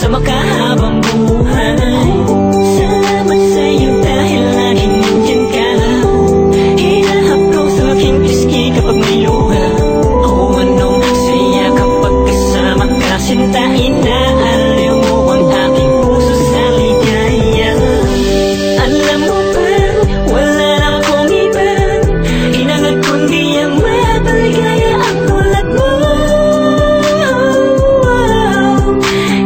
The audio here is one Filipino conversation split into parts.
sa makahabang buhay. Salamat sa'yo dahil laging nandyan ka. Hinahaplo sa aking pisngi kapag may luha. O anong saya kapag kasama ka, sinta. Inaaliw mo ang aking puso sa ligaya. Alam mo ba, wala na akong iba, hinangad kundi ang mapaligaya ang tulad mo.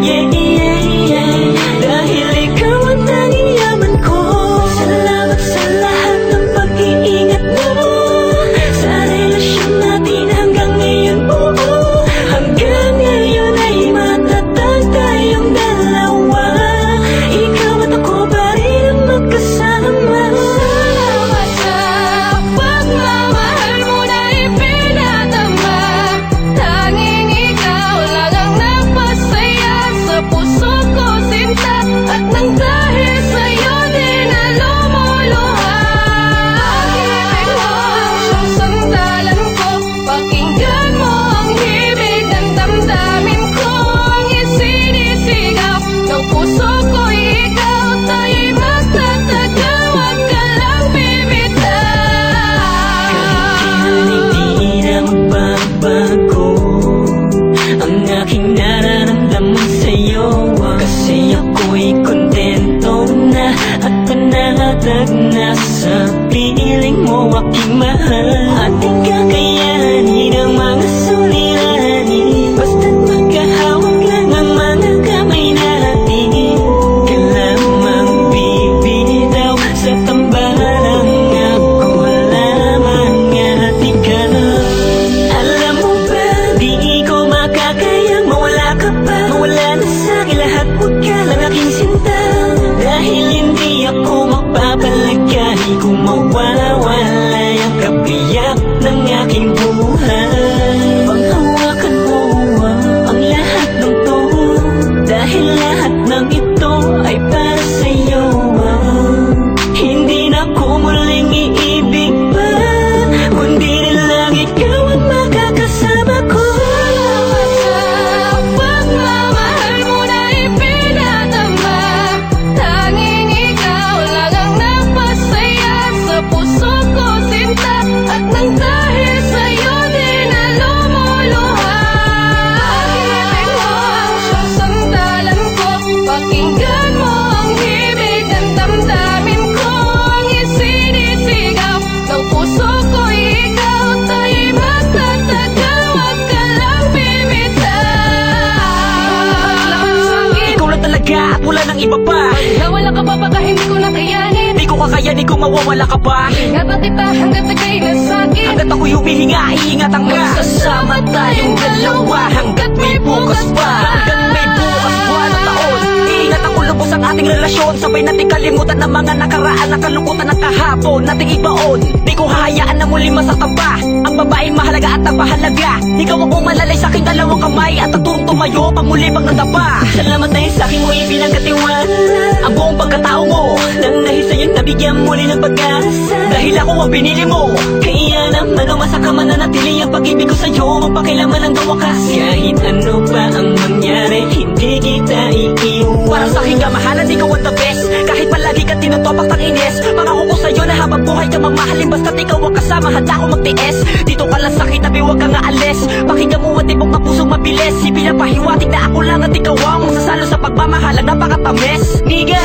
Yeah, yeah, yeah, dahil ikaw ang tanging yaman ko. Salamat sa lahat ng pag-iingat mo sa relasyon natin hanggang ngayon buo. Hanggang ngayon ay matatag tayong dalawa. Ikaw at ako pa rin ang magkasama. Salamat sa pagmamahal mo na ipinadama. Tanging ikaw lang ang nagpasaya sa puso ko, sinta. At nang dahil sa'yo din na lumuluha. Pag-ibig mo ang siyang sandalan ko. Pakinggan mo ang himig ng damdamin ko. Ang isinisigaw ng puso ko'y ikaw. Tayo'y magtatagal, wag ka lang bibitaw. Hindi na magbabago ang aking nararamdaman sa'yo. Kasi ako'y kontento na at panatag na sa piling mo aking mahal. Ating kakayanin ang mga suliranin, basta't magkahawak lang ang mga kamay natin. Ka lamang bibitaw sa tambalang ako lamang at ikaw. Alam mo ba, di ko makakayang mawala ka pa. Mawala na sa'kin lahat, huwag ka lang aking sinta. Dahil hindi ako magpapalagay kung mawawala ang kabiyak ng aking buhay. Panghawakan mo ang lahat ng to, dahil lahat ng ito ay para sa'yo. Hindi na ako muling iibig pa, kundi na lang ikaw ang makakasama ko. Salamat sa pagmamahal mo na ipinadama. Tanging ikaw lang ang nagpasaya sa puso ko, sinta. At nang dahil sa'yo din na lumuluha. Pag-ibig mo ang siyang sandalan ko. Pakinggan mo ang himig ng damdamin ko. Ang isinisigaw ng puso ko'y ikaw. Tayo'y magtatagal, wag ka lang bibitaw. Ikaw lang talaga at wala nang iba pa. Nawala ka pa baka hindi ko na kayanin. Di ko kakayanin kung mawawala ka pa. Ingatan kita hanggat ika'y nasa'kin. Hanggat ako'y humihinga, iingatan ka. Magsasama tayong dalawa hanggat may bukas pa. Hanggang may bukas, buwan o taon, iingatan ko lubos ang ating relasyon. Sabay nating kalimutan ang mga nakaraan, na kalungkutan ng kahapon nating ibaon. Di ko hahayaan na muli masaktan pa ang babaeng mahalaga at napahalaga. Ikaw ang umalalay sa aking dalawang kamay at naturong tumayo pag muli pang nadapa. Salamat dahil sa akin mo ipinagkatiwala ang buong pagkatao mo. Nang dahil sa'yo nabigyan muli ng pag-asa, dahil ako ang pinili mo. Kaya naman umasa ka mananatili ang pag-ibig ko sa'yo, mapakailaman hanggang wakas. Kahit ano pa ang mangyari, hindi kita iiwan. Para sa aking kamahalan, ikaw ang the best. Kahit palagi ka tinutopak ng ines, pangako ko sa'yo na habang buhay ka mamahalin. Basta't ikaw ang kasama, handa ako magtiis. Dito ka lang sa kitabi, huwag kang aalis. Pakinggan mo ang tibok na pusong mabilis. Ipinapahiwatig na ako lang at ikaw ang masasalo sa pagmamahalang napakatamis. Niga,